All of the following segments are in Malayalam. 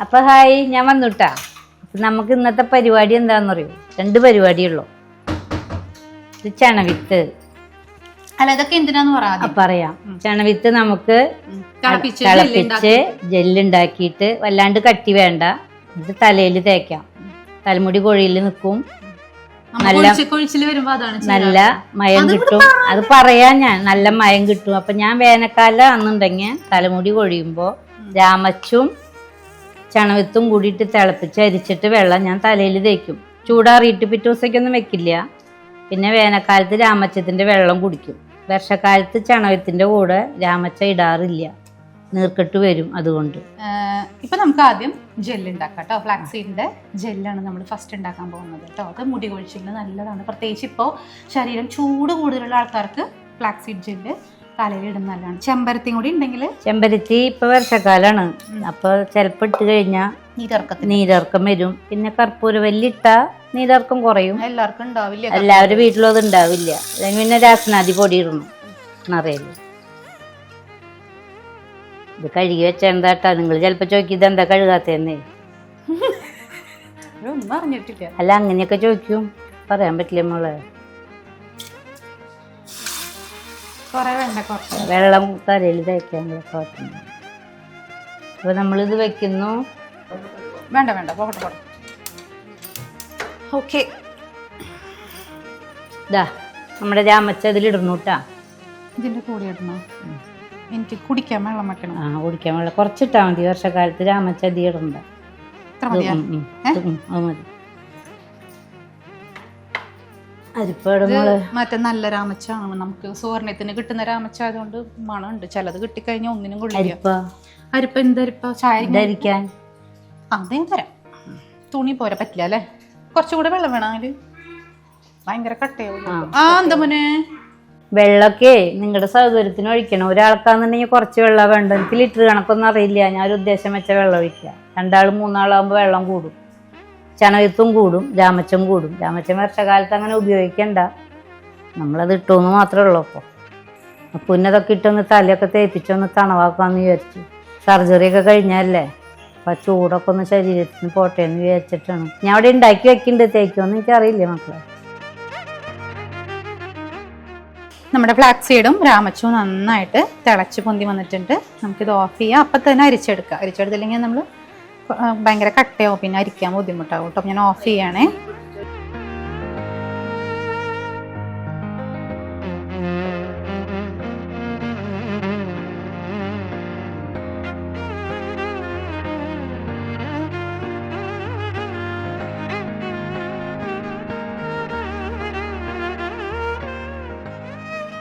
അപ്പൊ ഹായ്, ഞാൻ വന്നുട്ടാ. അപ്പൊ നമുക്ക് ഇന്നത്തെ പരിപാടി എന്താണെന്നറിയോ? 2 പരിപാടിയുള്ളൂ. ഇത് ചണവിത്ത്. അല്ല, ഇതൊക്കെ എന്തിനാന്ന് പറയാം. ചണവിത്ത് നമുക്ക് തിളപ്പിച്ച് ജെല്ലുണ്ടാക്കിയിട്ട് വല്ലാണ്ട് കട്ടി വേണ്ട, ഇത് തലയിൽ തേക്കാം. തലമുടി കൊഴിയിൽ നിൽക്കും, നല്ല മയം കിട്ടും. അത് പറയാൻ ഞാൻ നല്ല മയം കിട്ടും. അപ്പൊ ഞാൻ വേനൽക്കാലം ആണെന്നുണ്ടെങ്കിൽ തലമുടി കൊഴിയുമ്പോ രാമച്ചും ചണവിത്തും കൂടിയിട്ട് തിളപ്പിച്ച് അരിച്ചിട്ട് വെള്ളം ഞാൻ തലയിൽ തേക്കും. ചൂടാറിയിട്ട് പിറ്റേ ദിവസത്തേക്കൊന്നും വെക്കില്ല. പിന്നെ വേനൽക്കാലത്ത് രാമച്ചത്തിന്റെ വെള്ളം കുടിക്കും. വർഷക്കാലത്ത് ചണവത്തിന്റെ കൂടെ രാമച്ച ഇടാറില്ല, നീർക്കെട്ട് വരും. അതുകൊണ്ട് ഇപ്പൊ നമുക്ക് ആദ്യം ജെല്ല് ഉണ്ടാക്കാം കേട്ടോ. ഫ്ലാക്സീഡിന്റെ ജെല്ലാണ് നമ്മൾ ഫസ്റ്റ് ഉണ്ടാക്കാൻ പോകുന്നത് കേട്ടോ. അത് മുടി കൊഴിച്ചിലിന് നല്ലതാണ്. പ്രത്യേകിച്ച് ഇപ്പോൾ ശരീരം ചൂട് കൂടുതലുള്ള ആൾക്കാർക്ക് ഫ്ലാക്സീഡ് ജെല്ല് തലയിൽ ഇടുന്ന നല്ലതാണ്. ചെമ്പരത്തി കൂടി ഉണ്ടെങ്കിൽ, ചെമ്പരത്തി ഇപ്പൊ വർഷക്കാലാണ്, അപ്പൊ ചിലപ്പോ ഇട്ട് കഴിഞ്ഞാൽ നീരിറക്കം വരും. പിന്നെ കർപ്പൂരവല്ലിട്ട നീരിറക്കം കുറയും. എല്ലാവർക്കും ഉണ്ടാവില്ല, എല്ലാവരും വീട്ടിലും അത് ഉണ്ടാവില്ല. അല്ലെങ്കിൽ പിന്നെ രാസനാദി പൊടി ഇടണം നിറയില്. ഇത് കഴുകി വെച്ചെന്താട്ടാ? നിങ്ങൾ ചിലപ്പോ ചോദിക്കും ഇതെന്താ കഴുകാത്തന്നെ. ഒന്നും അറിഞ്ഞിട്ടില്ല. അല്ല, അങ്ങനെയൊക്കെ ചോദിക്കും, പറയാൻ പറ്റില്ല മോളെ. വെള്ളം തലയിൽ തേക്കാൻ കുഴപ്പമില്ല. അപ്പൊ നമ്മളിത് വെക്കുന്നു. വേണ്ട വേണ്ട, പോകട്ടെ പോകട്ടെ. ഓക്കെ, ഇതാ നമ്മുടെ രാമച്ച ഇതിലിടുന്നു കേട്ടാ. ഇതിന്റെ കൂടെ ഇടണോ? എനിക്ക് കുടിക്കാൻ വെള്ളം വെക്കണം. കുടിക്കാൻ വെള്ളം കുറച്ചിട്ടാ മതി. വർഷക്കാലത്ത് രാമച്ച അതി ഇടണ്ട. അത് മതി. മറ്റേ നല്ല രാമച്ചാണ്. നമുക്ക് സുവർണത്തിന് കിട്ടുന്ന രാമച്ച ആയതുകൊണ്ട് മണമുണ്ട്. ചിലത് കിട്ടിക്കഴിഞ്ഞാൽ ഒന്നിനും കൊള്ളില്ല. അരിപ്പ എന്തരിപ്പ? ചായ ധരിക്കാൻ അതേ തരാം. തുണി പോരാ, പറ്റില്ല അല്ലേ? കുറച്ചുകൂടെ വെള്ളം വേണം. അതില് ഭയങ്കര കട്ടയാവും. എന്താ മോനെ? വെള്ളമൊക്കെ നിങ്ങളുടെ സൗകര്യത്തിന് ഒഴിക്കണം. ഒരാൾക്കാന്നുണ്ടെങ്കിൽ കുറച്ച് വെള്ളം വേണ്ട. എനിക്ക് ലിറ്റർ കണക്കൊന്നും അറിയില്ല. ഞാനൊരു ഉദ്ദേശം വെച്ച വെള്ളം ഒഴിക്കുക. 2 ആൾ 3 ആളാകുമ്പോൾ വെള്ളം കൂടും. ചണവിത്തും കൂടും, രാമച്ചം കൂടും. രാമച്ചം വർഷകാലത്ത് അങ്ങനെ ഉപയോഗിക്കണ്ട, നമ്മളത് ഇട്ടുമെന്ന് മാത്രമേ ഉള്ളൂ. അപ്പോൾ പുന്നതൊക്കെ ഇട്ടൊന്ന് തലയൊക്കെ തേപ്പിച്ചൊന്ന് തണവാക്കാമെന്ന് വിചാരിച്ചു. സർജറിയൊക്കെ കഴിഞ്ഞല്ലേ, അപ്പം ആ ചൂടൊക്കെ ഒന്ന് ശരീരത്തിന് പോട്ടെ എന്ന് വിചാരിച്ചിട്ടാണ്. ഞാൻ അവിടെ ഉണ്ടാക്കി വെക്കുന്നുണ്ട്. തേക്കുമെന്ന് എനിക്കറിയില്ല മക്കളെ. നമ്മുടെ ഫ്ലാക്സീഡും രാമച്ചവും നന്നായിട്ട് തിളച്ച് പൊന്തി വന്നിട്ടുണ്ട്. നമുക്കിത് ഓഫ് ചെയ്യാം. അപ്പം തന്നെ അരിച്ചെടുക്കാം. അരിച്ചെടുത്തില്ലെങ്കിൽ നമ്മൾ ഭയങ്കര കട്ടയാവും, പിന്നെ അരിക്കാൻ ബുദ്ധിമുട്ടാവും കേട്ടോ. ഞാൻ ഓഫ് ചെയ്യണേ.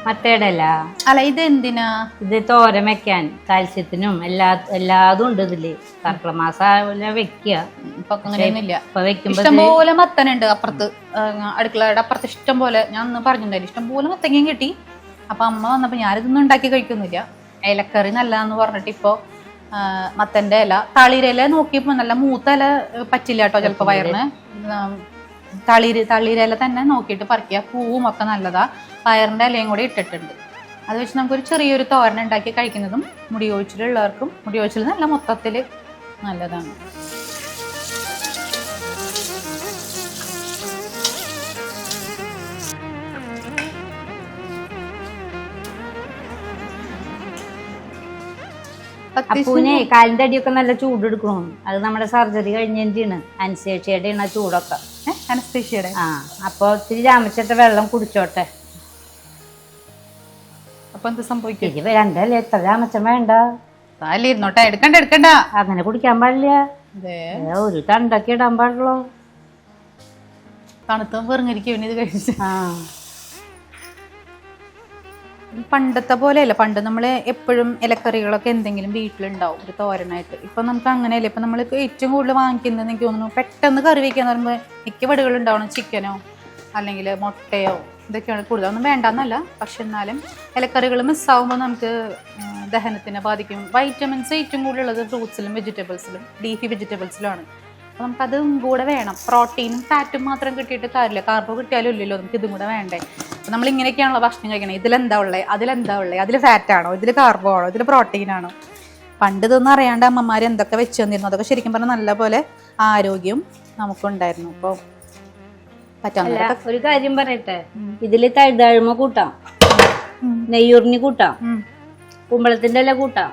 മത്തേടല്ല, അല്ല, ഇത് എന്തിനാ? ഇത് തോരൻ വെക്കാൻ, കാൽസ്യത്തിനും എല്ലാതും ഉണ്ട് ഇതില്. കർക്കിടക മാസം വെക്കുക. ഇഷ്ടംപോലെ മത്തനുണ്ട് അപ്പുറത്ത്, അടുക്കളയുടെ അപ്പുറത്ത് ഇഷ്ടം പോലെ. ഞാൻ ഒന്ന് പറഞ്ഞിട്ടുണ്ടായില്ല, ഇഷ്ടംപോലെ മത്തങ്ങയും കിട്ടി. അപ്പൊ അമ്മ വന്നപ്പോ ഞാനിതൊന്നും ഉണ്ടാക്കി കഴിക്കുന്നില്ല. ഇലക്കറി നല്ലതെന്ന് പറഞ്ഞിട്ട് ഇപ്പൊ മത്തന്റെ ഇല, തളിരില നോക്കിയപ്പോ നല്ല മൂത്ത ഇല പറ്റില്ല കേട്ടോ ചിലപ്പോ വയറിന്. തളിരില തന്നെ നോക്കിയിട്ട് പറിക്കുക. പൂവും ഒക്കെ നല്ലതാ. പയറിൻ്റെ ഇലയും കൂടി ഇട്ടിട്ടുണ്ട്. അത് വെച്ച് നമുക്കൊരു ചെറിയൊരു തോരൻ ഉണ്ടാക്കി കഴിക്കുന്നതും മുടി കൊഴിച്ചിലുള്ളവർക്കും, മുടി കൊഴിച്ചിൽ നല്ല മൊത്തത്തിൽ നല്ലതാണ്. അപ്പൂനെ കാലിന്റെ അടിയൊക്കെ നല്ല ചൂടെടുക്കണം. അത് നമ്മുടെ സർജറി കഴിഞ്ഞാണ്. അനസ്തേഷ്യയുടെ ആണ് ചൂടൊക്കെ. അനസ്തേഷ്യയുടെ അപ്പൊ ഇത്തിരി രാമച്ചട്ട വെള്ളം കുടിച്ചോട്ടെ. അപ്പൊ എന്ത് സംഭവിക്കും? 2 അല്ലേ, എത്ര രാമച്ചം വേണ്ട? ഇരുന്നോട്ടെ, എടുക്കണ്ട. അങ്ങനെ കുടിക്കാൻ പാടില്ല. ഒരു തണ്ടൊക്കെ ഇടാൻ പാടുള്ളൂ. തണുത്തും വെറുങ്ങിരിക്കും ഇത് കഴിച്ച്. പണ്ടത്തെ പോലെയല്ല. പണ്ട് നമ്മൾ എപ്പോഴും ഇലക്കറികളൊക്കെ എന്തെങ്കിലും വീട്ടിലുണ്ടാവും ഒരു തോരനായിട്ട്. ഇപ്പൊ നമുക്ക് അങ്ങനെയല്ല. ഇപ്പൊ നമ്മൾ ഏറ്റവും കൂടുതൽ വാങ്ങിക്കുന്നത് എനിക്ക് തോന്നുന്നു പെട്ടെന്ന് കറി വയ്ക്കാന്ന് പറയുമ്പോൾ മിക്ക വീടുകളുണ്ടാവണം ചിക്കനോ അല്ലെങ്കിൽ മുട്ടയോ ഇതൊക്കെയാണ് കൂടുതൽ. ഒന്നും വേണ്ടെന്നല്ല, പക്ഷെ എന്നാലും ഇലക്കറികൾ മിസ്സാവുമ്പോൾ നമുക്ക് ദഹനത്തിനെ ബാധിക്കും. വൈറ്റമിൻസ് ഏറ്റവും കൂടുതലുള്ളത് ഫ്രൂട്ട്സിലും വെജിറ്റബിൾസിലും, ലീഫി വെജിറ്റബിൾസിലുമാണ്. അപ്പോൾ നമുക്കതും കൂടെ വേണം. പ്രോട്ടീനും ഫാറ്റും മാത്രം കിട്ടിയിട്ട് കാര്യമില്ല. കാർബോ കിട്ടിയാലും ഇല്ലല്ലോ, നമുക്ക് ഇതും കൂടെ വേണ്ടേ. അപ്പോൾ നമ്മൾ ഇങ്ങനെയൊക്കെയാണല്ലോ ഭക്ഷണം കഴിക്കണേ. ഇതിലെന്താ ഉള്ളത്, അതിലെന്താ ഉള്ളത്, അതിൽ ഫാറ്റാണോ, ഇതിൽ കാർബോ ആണോ, ഇതിൽ പ്രോട്ടീനാണോ? പണ്ട് ഇതൊന്നും അറിയാണ്ട് അമ്മമാർ എന്തൊക്കെ വെച്ച് തന്നിരുന്നു, അതൊക്കെ ശരിക്കും പറഞ്ഞാൽ നല്ല പോലെ ആരോഗ്യം നമുക്കുണ്ടായിരുന്നു. ഇപ്പോൾ അല്ല, ഒരു കാര്യം പറയട്ടെ, ഇതില് തഴുതാഴ്മ കൂട്ടാം, നെയ്യൂറിന് കൂട്ടാം, കുമ്പളത്തിന്റെ ഇല കൂട്ടാം,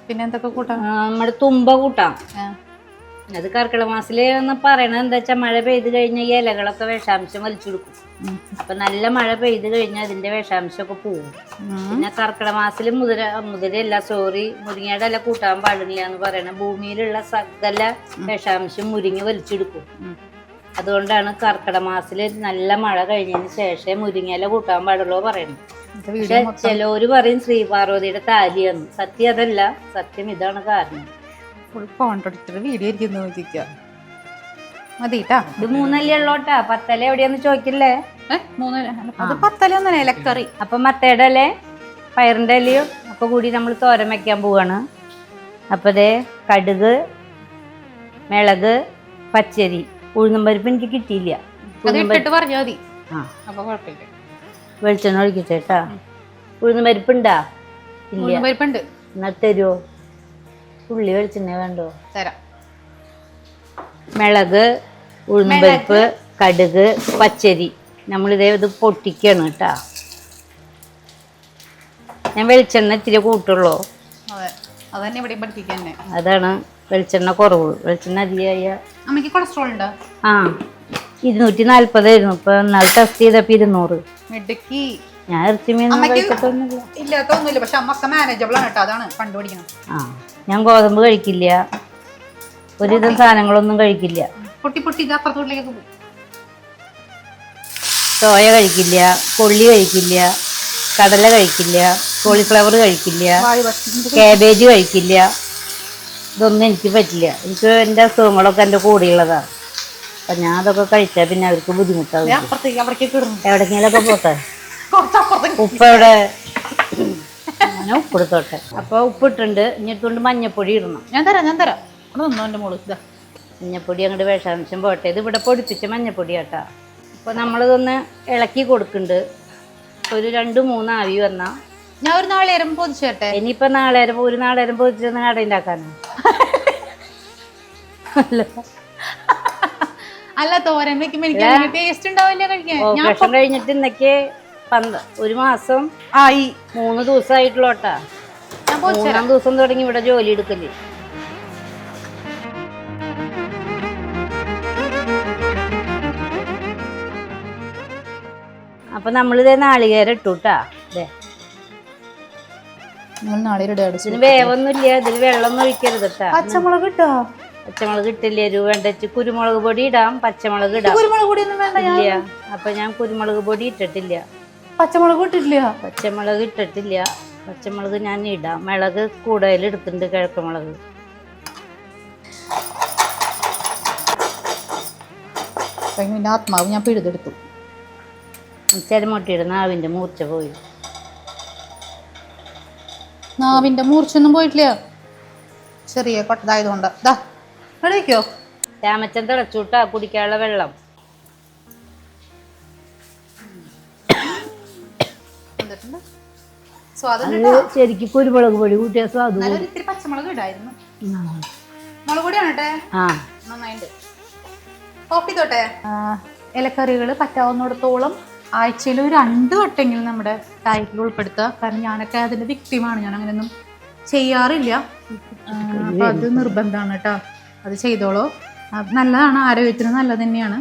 പിന്നെ എന്തൊക്കെ കൂട്ടാം, നമ്മുടെ തുമ്പ കൂട്ടാം. അത് കർക്കിടക മാസത്തില് എന്ന് പറയണത് എന്താ വെച്ചാൽ മഴ പെയ്ത് കഴിഞ്ഞ ഈ ഇലകളൊക്കെ വിഷാംശം വലിച്ചെടുക്കും. അപ്പൊ നല്ല മഴ പെയ്ത് കഴിഞ്ഞാൽ അതിന്റെ വിഷാംശമൊക്കെ പോകും. പിന്നെ കർക്കിടക മാസത്തില് മുരിങ്ങയുടെ ഇല കൂട്ടാൻ പാടില്ല എന്ന് പറയണ ഭൂമിയിലുള്ള സകല വിഷാംശം മുരിങ്ങ വലിച്ചെടുക്കും. അതുകൊണ്ടാണ് കർക്കിടക മാസത്തില് നല്ല മഴ കഴിഞ്ഞതിന് ശേഷം മുരിങ്ങയില കൂട്ടാൻ പാടുള്ളൂ പറയുന്നത്. പക്ഷെ ചിലവര് പറയും ശ്രീപാർവതിയുടെ താലിയാണ്. സത്യം അതല്ല, സത്യം ഇതാണ് കാരണം. വീഡിയോ ഇത് 3 ഇല ഉള്ളോട്ടാ, 10 ഇല എവിടെയാന്ന് ചോദിക്കില്ലേ? 10 ഇല ഇലക്കറി. അപ്പൊ മത്തയുടെ ഇല പയറിന്റെ ഇലയും ഒക്കെ കൂടി നമ്മൾ തോരൻ വെക്കാൻ പോവാണ്. അപ്പൊ ദേ കടുക്, മിളക്, പച്ചരി, ഉഴുന്നും പരിപ്പ് എനിക്ക് കിട്ടിയില്ല. വെളിച്ചെണ്ണ ഒഴിക്കട്ടേട്ടാ. ഉഴുന്നും പരിപ്പുണ്ടാ? ഇല്ല. എന്നാ തരുവോ? ഉള്ളി വെളിച്ചെണ്ണ വേണ്ടോ? തരാം. മിളക്, ഉഴുന്നും പരിപ്പ്, കടുക്, പച്ചരി നമ്മളിതേ ഇത് പൊട്ടിക്കാണ് കേട്ടാ. ഞാൻ വെളിച്ചെണ്ണ ഇത്തിരി കൂട്ടുള്ളൂ. അതാണ് വെളിച്ചെണ്ണ കുറവ്. വെളിച്ചെണ്ണ അധികമായ അമ്മയ്ക്ക് കൊളസ്ട്രോൾ ഉണ്ടോ? 240 ആയിരുന്നു. ഇപ്പൊ നാളെ ടെസ്റ്റ് ചെയ്തപ്പോ 200. ഞാൻ ഇറച്ചി മീൻ ഇല്ലാത്തൊന്നുമില്ല, പക്ഷെ അമ്മക്ക് മാനേജബിൾ ആണ് കേട്ടോ. അതാണ് കണ്ടുപിടിക്കണം. ഞാൻ ഗോതമ്പ് കഴിക്കില്ല, ഒരുവിധം സാധനങ്ങളൊന്നും കഴിക്കില്ല. സോയ കഴിക്കില്ല, കൊള്ളി കഴിക്കില്ല, കടല കഴിക്കില്ല, കോളിഫ്ലവർ കഴിക്കില്ല, കാബേജ് കഴിക്കില്ല. ഇതൊന്നും എനിക്ക് പറ്റില്ല. എനിക്ക് എൻ്റെ അസുഖങ്ങളൊക്കെ എൻ്റെ കൂടെയുള്ളതാണ്. അപ്പൊ ഞാൻ അതൊക്കെ കഴിച്ചാൽ പിന്നെ അവർക്ക് ബുദ്ധിമുട്ടാവും. എവിടെക്കെങ്കിലൊക്കെ പോട്ടെ. ഉപ്പ് എവിടെ? ഞാൻ ഉപ്പെടുത്തോട്ടെ. അപ്പൊ ഉപ്പിട്ടുണ്ട്. ഇഞ്ഞിട്ടുണ്ട് മഞ്ഞപ്പൊടി ഇടണം. ഞാൻ തരാം. മഞ്ഞപ്പൊടി അങ്ങോട്ട് വിഷാംശം പോട്ടെ. ഇത് ഇവിടെ പൊടിപ്പിച്ച മഞ്ഞപ്പൊടി കേട്ടാ. അപ്പൊ നമ്മളിതൊന്ന് ഇളക്കി കൊടുക്കുന്നുണ്ട്. ഒരു 2-3 ആവി വന്നാ ഞാൻ ഒരു നാളേരം പൊതിച്ചേട്ടെ. ഇനിയിപ്പൊ ഒരു നാളേരം പൊതിച്ചൊന്ന് കട ഉണ്ടാക്കാനോ? അല്ല, തോരൻ വെക്കുമ്പോ എനിക്ക് ടേസ്റ്റ് ഉണ്ടാവില്ല കഴിക്കാൻ. ഓപ്പറേഷൻ കഴിഞ്ഞിട്ട് ഇന്നൊക്കെ 1 മാസം ആയി, 3 ദിവസമായിട്ടുള്ളോട്ടാ. 3-ാം ദിവസം തുടങ്ങി ഇവിടെ ജോലി എടുക്കല്. അപ്പൊ നമ്മളിതേ നാളികേരം ഇട്ടുട്ടാ. ഇതിന് വേവൊന്നുമില്ല, ഇതിൽ വെള്ളം ഒഴിക്കരുത് കേട്ടാ. പച്ചമുളക് ഇട്ടോ? പച്ചമുളക് ഇട്ടില്ല, എരിവ് വേണ്ട. കുരുമുളക് പൊടി ഇടാം, പച്ചമുളക് ഇടാം. കുരുമുളക് പൊടി ഒന്നും വേണ്ട. ഇല്ല, അപ്പൊ ഞാൻ കുരുമുളക് പൊടി ഇട്ടിട്ടില്ല. പച്ചമുളക് ഇട്ടിട്ടില്ല? പച്ചമുളക് ഇട്ടിട്ടില്ല. പച്ചമുളക് ഞാൻ ഇടാം. മിളക് കൂടുതൽ എടുത്തിട്ടുണ്ട്, കിഴക്കുമുളക്. ആത്മാവ് ഞാൻ പിഴുതെടുത്തു. ചെരമൊട്ടിയുടെ നാവിന്റെ മൂർച്ച പോയി. നാവിന്റെ മൂർച്ചൊന്നും പോയിട്ടില്ല, ചെറിയ കൊട്ടതായതുകൊണ്ട്. കഴിക്കോ? രാമച്ചൻ തിളച്ചൂട്ടാ കുടിക്കാനുള്ള വെള്ളം. ശരിക്കും കുരുമുളക് പൊടി കൂട്ടിയ സ്വാദ്. പച്ചമുളക് ഇടായിരുന്നു. മുളക് പൊടിയാണ്. ഇലക്കറികൾ പറ്റാവുന്നിടത്തോളം ആഴ്ചയിൽ 2 വട്ടെങ്കിലും നമ്മുടെ ഡയറ്റിൽ ഉൾപ്പെടുത്തുക. കാരണം ഞാനൊക്കെ അതിന്റെ വിക്ടിമാണ്. ഞാൻ അങ്ങനെയൊന്നും ചെയ്യാറില്ല. അപ്പൊ അത് നിർബന്ധമാണ് കേട്ടോ. അത് ചെയ്തോളൂ. നല്ലതാണ്, ആരോഗ്യത്തിന് നല്ലത് തന്നെയാണ്.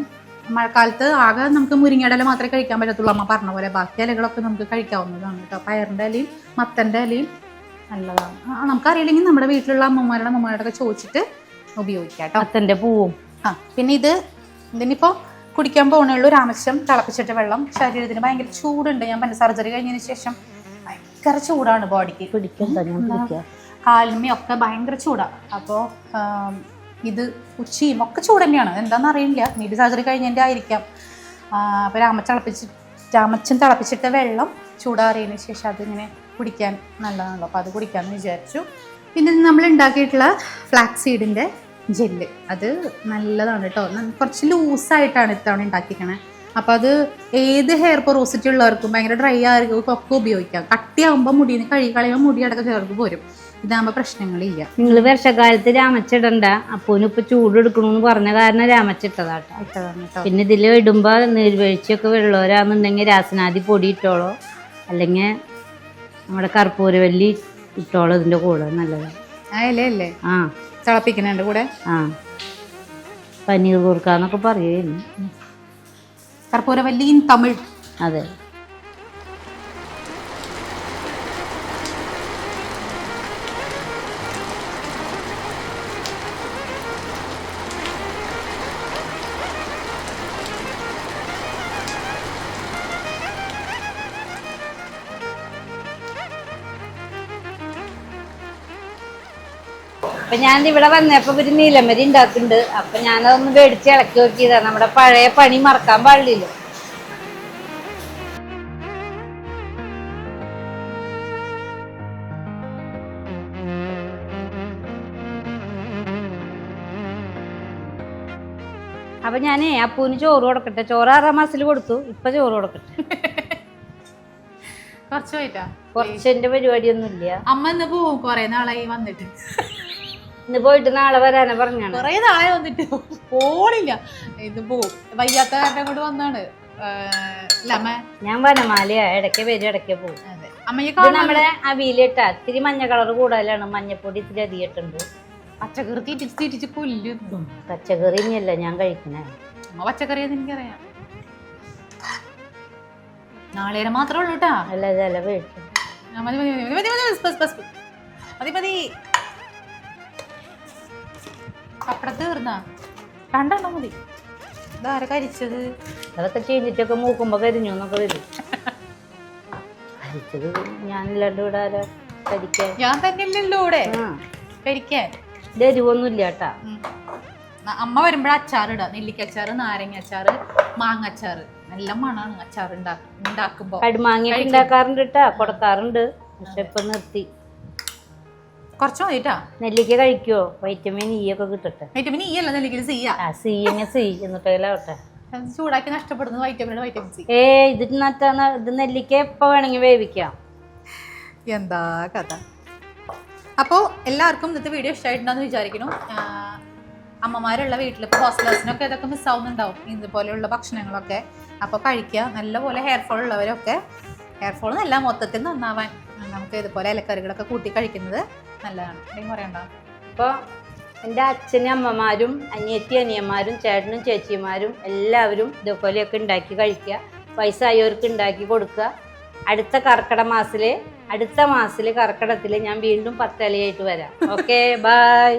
മഴക്കാലത്ത് ആകെ നമുക്ക് മുരിങ്ങയുടെ ഇല മാത്രമേ കഴിക്കാൻ പറ്റത്തുള്ളൂ. അമ്മ പറഞ്ഞ പോലെ ബാക്കി ഇലകളൊക്കെ നമുക്ക് കഴിക്കാവുന്നതാണ് കേട്ടോ. പയറിന്റെ ഇലയും മത്തന്റെ ഇലയും നല്ലതാണ്. നമുക്കറിയില്ലെങ്കിൽ നമ്മുടെ വീട്ടിലുള്ള അമ്മമാരോടൊക്കെ ചോദിച്ചിട്ട് ഉപയോഗിക്കാം കേട്ടോ. മത്തന്റെ പൂവും. പിന്നെ ഇതിനിപ്പോ കുടിക്കാൻ പോകുന്നുള്ളൂ. രാമച്ചം തിളപ്പിച്ചിട്ട് വെള്ളം. ശരീരത്തിന് ഭയങ്കര ചൂടുണ്ട്. ഞാൻ സർജറി കഴിഞ്ഞതിന് ശേഷം ഭയങ്കര ചൂടാണ് ബോഡിക്ക്. കാലിന്മയും ഒക്കെ ഭയങ്കര ചൂടാണ്. അപ്പോൾ ഇത് ഉച്ചയും ഒക്കെ ചൂട് തന്നെയാണ്. എന്താണെന്ന് അറിയില്ല, നീട്ടി സർജറി കഴിഞ്ഞതിൻ്റെ ആയിരിക്കാം. അപ്പോൾ രാമച്ചൻ തിളപ്പിച്ചിട്ട് വെള്ളം ചൂടാറിയതിന് ശേഷം അതിങ്ങനെ കുടിക്കാൻ നല്ലതാണല്ലോ. അപ്പോൾ അത് കുടിക്കാമെന്ന് വിചാരിച്ചു. പിന്നെ നമ്മൾ ഉണ്ടാക്കിയിട്ടുള്ള ഫ്ലാക്സ് സീഡിൻ്റെ ജെല്ല്, അത് നല്ലതാണ് കേട്ടോ. കുറച്ച് ലൂസായിട്ടാണ് ഇത്തവണ ഉണ്ടാക്കിക്കണേ. അപ്പം അത് ഏത് ഹെയർ പൊറോസിറ്റി ഉള്ളവർക്കും ഭയങ്കര ഡ്രൈ ആയിരിക്കും ഒക്കെ ഉപയോഗിക്കാം. കട്ടിയാകുമ്പോൾ മുടിയിൽ നിന്ന് കഴുകി കളയുമ്പോൾ മുടി അടക്കം ചേർക്ക് പോരും. ഇതാകുമ്പോ പ്രശ്നങ്ങളില്ല. നിങ്ങൾ വർഷക്കാലത്ത് രാമച്ചിടണ്ട, അപ്പൂന് ഇപ്പൊ ചൂട് എടുക്കണമെന്ന് പറഞ്ഞ കാരണം രാമച്ചിട്ടതാട്ടോ. പിന്നെ ഇതിൽ ഇടുമ്പോ നീർവീഴ്ചയൊക്കെ വെള്ളവരാന്നുണ്ടെങ്കിൽ രാസനാദി പൊടി ഇട്ടോളോ, അല്ലെങ്കിൽ നമ്മുടെ കർപ്പൂരവല്ലി ഇട്ടോളോ ഇതിന്റെ കൂടെ, നല്ലതാണ്. അല്ലേ തിളപ്പിക്കണ കൂടെ. പനീർ കൂർക്കാന്നൊക്കെ പറയുന്നു. കർപ്പൂരവല്ലി തമിഴ്. അതെ. അപ്പൊ ഞാൻ ഇവിടെ വന്നപ്പോ ഒരു നീലമരി ഉണ്ടാക്കുന്നുണ്ട്. അപ്പൊ ഞാനതൊന്ന് മേടിച്ച് ഇളക്കി നോക്കിയതാണ്. നമ്മുടെ പഴയ പണി മറക്കാൻ പാടില്ലല്ലോ. അപ്പൊ ഞാനേ അപ്പൂന് ചോറ് കൊടുക്കട്ടെ. ചോറ് 6 മാസത്തിൽ കൊടുത്തു, ഇപ്പൊ ചോറ് കൊടുക്കട്ടെ. കുറച്ചെന്റെ പരിപാടിയൊന്നും ഇല്ല. അമ്മ ഇന്ന് പോവും, കൊറേ നാളായി വന്നിട്ട്. ഇന്ന് പോയിട്ട് നാളെ വരാനാ പറഞ്ഞാണ്. കൊറേ നാളെ വന്നിട്ട് പോണില്ല. ഇത് പോവും, വയ്യാത്ത കാരണം കൊണ്ട് വന്നാണ്. ഞാൻ വനമാലയാ, ഇടയ്ക്ക് വരും ഇടയ്ക്ക് പോകും. നമ്മുടെ അവിയിലിട്ട ഇത്തിരി മഞ്ഞ കളർ കൂടുതലാണ്, മഞ്ഞപ്പൊടി ഇത്തിരി അധികട്ടുണ്ട്. പച്ചക്കറി തീറ്റിച്ച് കൊല്ലും. പച്ചക്കറി ഇനിയല്ല ഞാൻ കഴിക്കണേ. പച്ചക്കറി എനിക്കറിയാം. നാളേരം മാത്രമേ ഉള്ളൂ കേട്ടാ. അല്ല ചില മേടിച്ചു. മതി. പപ്പടം തീർന്നാ? 2 എണ്ണം മതി. ഇതാരെ കരിച്ചത്? അതൊക്കെ ചീഞ്ഞിട്ടൊക്കെ മൂക്കുമ്പോ കരിഞ്ഞു എന്നൊക്കെ വരും. കരിച്ചത് ഞാനില്ലാണ്ട് ഇവിടെ ആരോ കരിക്കാൻ? ഞാൻ തന്നെയല്ലോ ഇവിടെ കരിക്കാൻ. എരിവൊന്നും ഇല്ല കേട്ടാ. അമ്മ വരുമ്പോഴ അച്ചാറിടാ. നെല്ലിക്ക അച്ചാറ്, നാരങ്ങ അച്ചാറ്, മാങ്ങ അച്ചാറ്. നല്ല മണാണ് അച്ചാർ ഉണ്ടാക്കുമ്പോ. കടുമാങ്ങ ഉണ്ടാക്കാറുണ്ട് കേട്ടാ, കൊടുക്കാറുണ്ട്. പക്ഷെ ഇപ്പൊ നിർത്തി. കുറച്ച് മതിട്ടാ. നെല്ലിക്ക കഴിക്കുവോ? വൈറ്റമിൻ ഇ ഒക്കെ കിട്ടട്ടെ. വൈറ്റമിൻ ഇ അല്ല, നെല്ലിക്കൽ സി എന്നിട്ടാവട്ടെ. ചൂടാക്കി നഷ്ടപ്പെടുന്നത് വൈറ്റമിൻ സി. ഇത് നെല്ലിക്ക എപ്പോ വേണമെങ്കിൽ വേവിക്കാം. എന്താ കഥ. അപ്പോൾ എല്ലാവർക്കും ഇന്നത്തെ വീഡിയോ ഇഷ്ടമായിട്ടുണ്ടെന്ന് വിചാരിക്കുന്നു. അമ്മമാരുള്ള വീട്ടിൽ ഇപ്പോൾ ഹോസ്റ്റലേഴ്സിനൊക്കെ ഇതൊക്കെ മിസ്സാവുന്നുണ്ടാവും, ഇതുപോലെയുള്ള ഭക്ഷണങ്ങളൊക്കെ. അപ്പോൾ കഴിക്കുക. നല്ലപോലെ ഹെയർ ഫോൾ ഉള്ളവരൊക്കെ, ഹെയർ ഫോൾ എന്നല്ല മൊത്തത്തിൽ നന്നാവാൻ നമുക്ക് ഇതുപോലെ ഇലക്കറികളൊക്കെ കൂട്ടി കഴിക്കുന്നത് നല്ലതാണ്. എന്തെങ്കിലും പറയണ്ട? അപ്പോൾ എൻ്റെ അച്ഛനും അമ്മമാരും അനിയന്മാരും ചേട്ടനും ചേച്ചിമാരും എല്ലാവരും ഇതുപോലെയൊക്കെ ഉണ്ടാക്കി കഴിക്കുക. വയസ്സായവർക്ക് ഉണ്ടാക്കി കൊടുക്കുക. അടുത്ത മാസത്തില് കർക്കിടകത്തിൽ ഞാൻ വീണ്ടും 10 ഇലയായിട്ട് വരാം. Okay, by.